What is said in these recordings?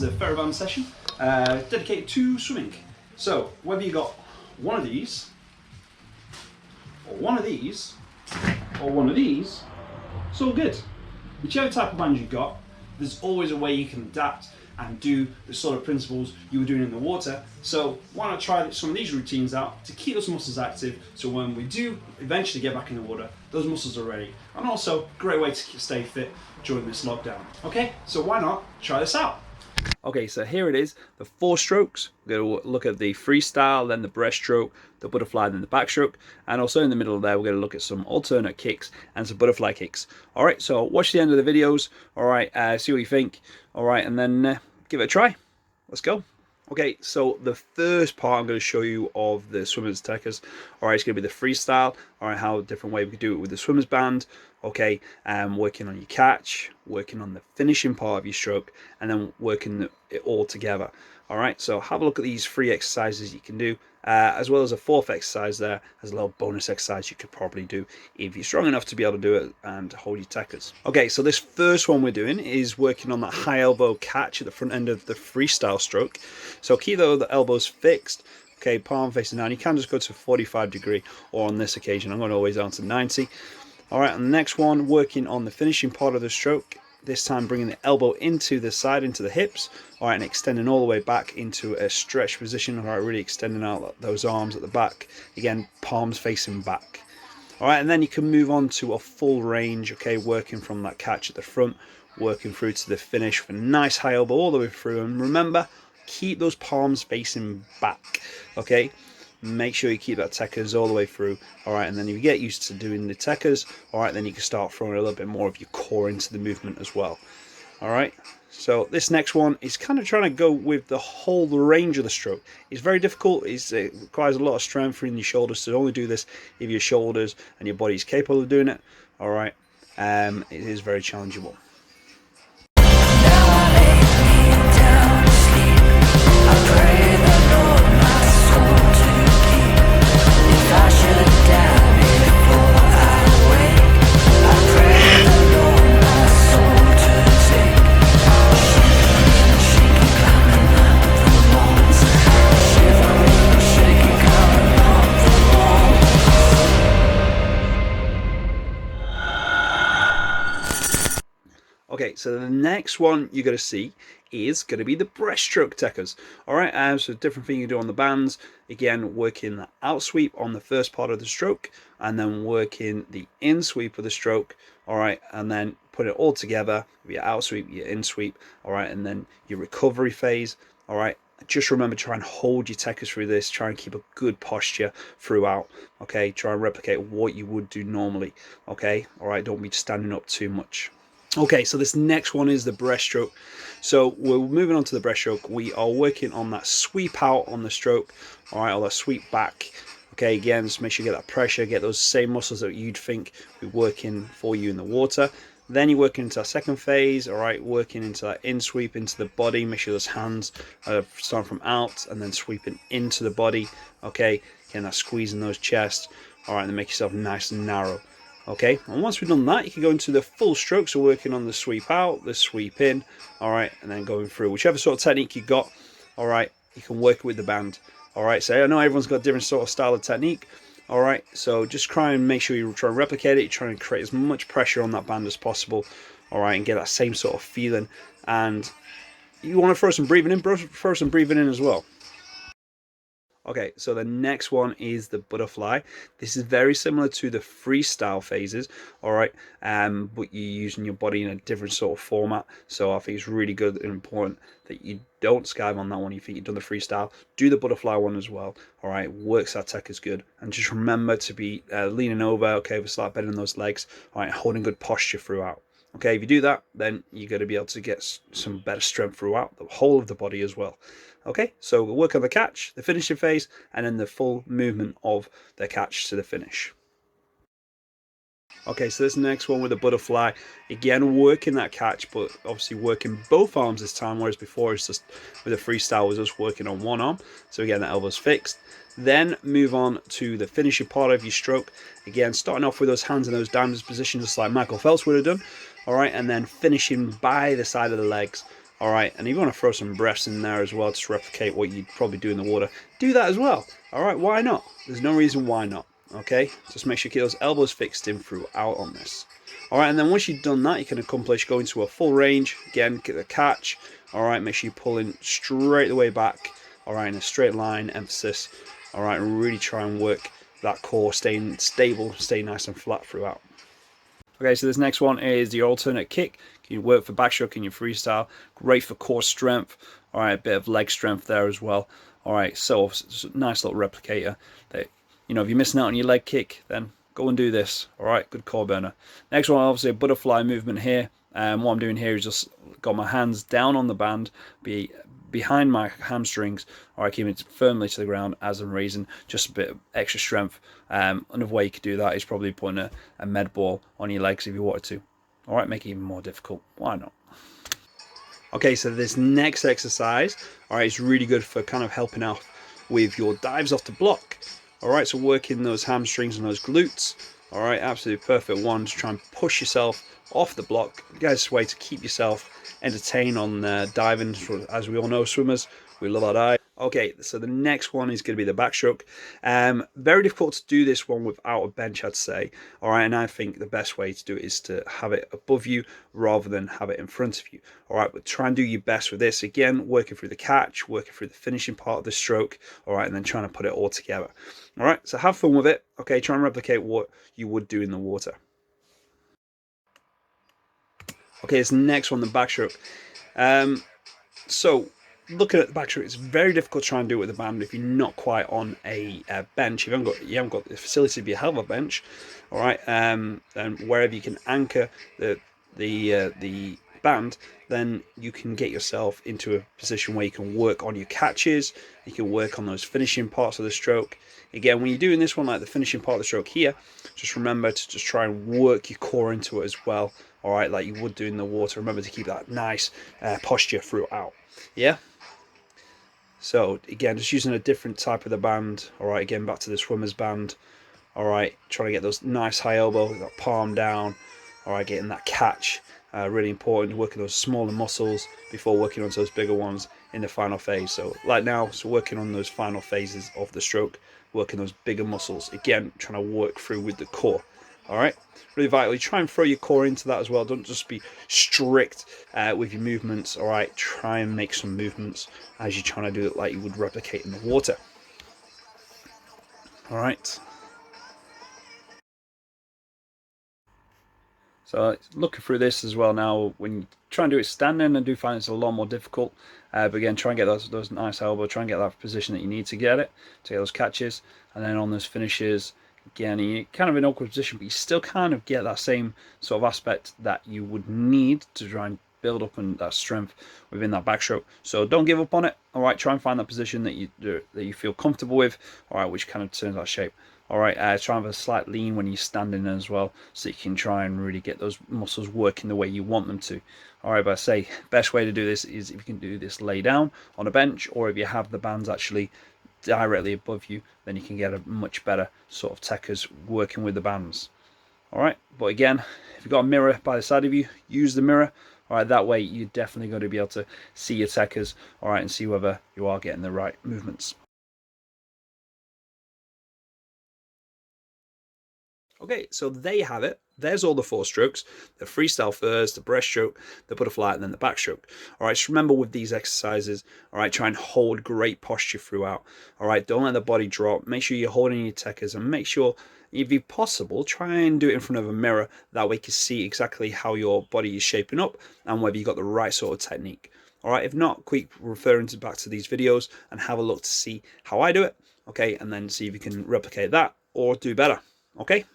This is a thera-band session dedicated to swimming. So whether you got one of these, or one of these, or one of these, it's all good. Whichever type of band you've got, there's always a way you can adapt and do the sort of principles you were doing in the water. So why not try some of these routines out to keep those muscles active, so when we do eventually get back in the water, those muscles are ready. And also, great way to stay fit during this lockdown. Okay, so why not try this out? Okay, so here it is, the 4 strokes. We're going to look at the freestyle, then the breaststroke, the butterfly, then the backstroke, and also in the middle there we're going to look at some alternate kicks and some butterfly kicks. All right, so watch the end of the videos. All right, see what you think. All right, and then give it a try. Let's go. Okay, so the first part I'm going to show you of the swimmers techers. All right, it's going to be the freestyle. All right, how different way we could do it with the swimmers band. Okay, working on your catch, working on the finishing part of your stroke, and then working it all together. All right, so have a look at these 3 exercises you can do, as well as a 4th exercise there as a little bonus exercise you could probably do if you're strong enough to be able to do it and hold your techers. Okay, so this first one we're doing is working on that high elbow catch at the front end of the freestyle stroke. So keep the elbows fixed. Okay, palm facing down. You can just go to 45 degree, or on this occasion I'm going to always down to 90. All right, and the next one, working on the finishing part of the stroke, this time bringing the elbow into the side, into the hips, all right, and extending all the way back into a stretch position, all right, really extending out those arms at the back, again, palms facing back. All right, and then you can move on to a full range, okay, working from that catch at the front, working through to the finish with a nice high elbow all the way through, and remember, keep those palms facing back, okay? Make sure you keep that techers all the way through. All right, and then if you get used to doing the techers, all right, then you can start throwing a little bit more of your core into the movement as well. All right, so this next one is kind of trying to go with the whole range of the stroke. It's very difficult. It requires a lot of strength in your shoulders to only do this if your shoulders and your body is capable of doing it. All right, it is very challengeable. Okay, so the next one you're going to see is going to be the breaststroke techers. All right, so different thing you do on the bands. Again, working the out sweep on the first part of the stroke, and then working the in sweep of the stroke. All right, and then put it all together. Your out sweep, your in sweep. All right, and then your recovery phase. All right. Just remember, try and hold your techers through this. Try and keep a good posture throughout. Okay, try and replicate what you would do normally. Okay, all right, don't be standing up too much. Okay, so this next one is the breaststroke. So we're moving on to the breaststroke. We are working on that sweep out on the stroke, all right, or that sweep back. Okay, again, just make sure you get that pressure, get those same muscles that you'd think be working for you in the water. Then you're working into that second phase, all right, working into that in sweep into the body. Make sure those hands are starting from out and then sweeping into the body. Okay, again, that's squeezing those chests, all right, and then make yourself nice and narrow. Okay, and once we've done that, you can go into the full stroke, so working on the sweep out, the sweep in, all right, and then going through whichever sort of technique you got. All right, you can work with the band. All right, so I know everyone's got a different sort of style of technique. All right, so just try and make sure you try and replicate it. You try and create as much pressure on that band as possible. All right, and get that same sort of feeling. And you want to throw some breathing in, throw some breathing in as well. Okay, so the next one is the butterfly. This is very similar to the freestyle phases, all right, but you're using your body in a different sort of format. So I think it's really good and important that you don't skive on that one. You think you've done the freestyle, do the butterfly one as well. All right, works that tech is good, and just remember to be leaning over. Okay, we start bending those legs. All right, holding good posture throughout. Okay, if you do that, then you're going to be able to get some better strength throughout the whole of the body as well. Okay, so we'll work on the catch, the finishing phase, and then the full movement of the catch to the finish. Okay, so this next one with the butterfly, again working that catch, but obviously working both arms this time, whereas before it's just with the freestyle was just working on one arm. So again, the elbow's fixed. Then move on to the finishing part of your stroke. Again, starting off with those hands in those diamond positions, just like Michael Phelps would have done. All right, and then finishing by the side of the legs. All right, and if you want to throw some breaths in there as well to replicate what you'd probably do in the water, do that as well. All right, why not? There's no reason why not. Okay, just make sure you keep those elbows fixed in throughout on this. All right, and then once you've done that, you can accomplish going to a full range. Again, get the catch. All right, make sure you pull in straight the way back. All right, in a straight line, emphasis. All right, and really try and work that core, staying stable, stay nice and flat throughout. Okay, so this next one is the alternate kick. You work for backstroke in your freestyle. Great for core strength. All right, a bit of leg strength there as well. All right, so nice little replicator. That, you know, if you're missing out on your leg kick, then go and do this. All right, good core burner. Next one, obviously a butterfly movement here. What I'm doing here is just got my hands down on the band, behind my hamstrings, or I keep it firmly to the ground as I'm raising, just a bit of extra strength. Another way you could do that is probably putting a med ball on your legs if you wanted to. All right, make it even more difficult. Why not? Okay, so this next exercise, all right, is really good for kind of helping out with your dives off the block. All right, so working those hamstrings and those glutes. All right, absolutely perfect one to try and push yourself off the block. Guys, way to keep yourself entertained on diving. As we all know, swimmers, we love our dive. Okay, so the next one is going to be the backstroke. Very difficult to do this one without a bench, I'd say. All right, and I think the best way to do it is to have it above you rather than have it in front of you. All right, but try and do your best with this. Again, working through the catch, working through the finishing part of the stroke. All right, and then trying to put it all together. All right, so have fun with it. Okay, try and replicate what you would do in the water. Okay, this next one, the backstroke. So looking at the backstroke, it's very difficult to try and do it with a band if you're not quite on a bench. If you haven't got the facility to have a bench, all right, and wherever you can anchor the band, then you can get yourself into a position where you can work on your catches, you can work on those finishing parts of the stroke. Again, when you're doing this one, like the finishing part of the stroke here, just remember to just try and work your core into it as well, all right, like you would do in the water. Remember to keep that nice posture throughout. Yeah. So again, just using a different type of the band. All right, again, back to the swimmer's band. All right, trying to get those nice high elbow, that palm down. All right, getting that catch. Really important, working those smaller muscles before working on those bigger ones in the final phase. So like now, so working on those final phases of the stroke, working those bigger muscles. Again, trying to work through with the core. All right, really vital. Try and throw your core into that as well. Don't just be strict with your movements. All right, try and make some movements as you're trying to do it like you would replicate in the water. All right. So looking through this as well now, when you try and do it standing, I do find it's a lot more difficult. But again, try and get those nice elbow, try and get that position that you need to get it, to get those catches, and then on those finishes, again, you're kind of in an awkward position, but you still kind of get that same sort of aspect that you would need to try and build up and that strength within that backstroke. So don't give up on it. All right, try and find that position that you feel comfortable with. All right, which kind of turns that shape. All right, try and have a slight lean when you're standing as well, so you can try and really get those muscles working the way you want them to. All right, but I say best way to do this is if you can do this lay down on a bench, or if you have the bands actually directly above you, then you can get a much better sort of techers working with the bands. All right, but again, if you've got a mirror by the side of you, use the mirror. All right, that way you're definitely going to be able to see your techers, all right, and see whether you are getting the right movements. Okay, so there you have it. There's all the 4 strokes: the freestyle first, the breaststroke, the butterfly, and then the backstroke. All right, just remember with these exercises, all right, try and hold great posture throughout. All right, don't let the body drop. Make sure you're holding your techers, and make sure, if possible, try and do it in front of a mirror. That way you can see exactly how your body is shaping up and whether you got the right sort of technique. All right, if not, keep referring back to these videos and have a look to see how I do it. Okay, and then see if you can replicate that or do better. Okay.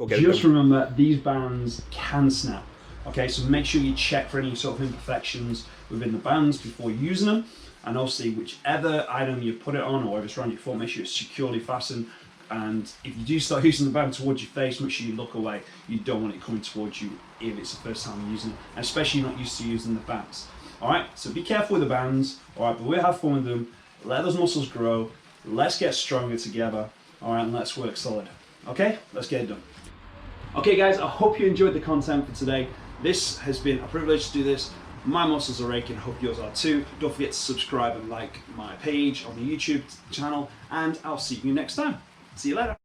Just remember, these bands can snap. Okay, so make sure you check for any sort of imperfections within the bands before using them. And obviously, whichever item you put it on, or if it's around your foot, make sure it's securely fastened. And if you do start using the band towards your face, make sure you look away. You don't want it coming towards you if it's the first time you're using it, and especially you're not used to using the bands. All right, so be careful with the bands. All right, but we'll have fun with them. Let those muscles grow. Let's get stronger together. All right, and let's work solid. Okay, let's get it done. Okay guys, I hope you enjoyed the content for today. This has been a privilege to do this. My muscles are aching, hope yours are too. Don't forget to subscribe and like my page on the YouTube channel, and I'll see you next time. See you later.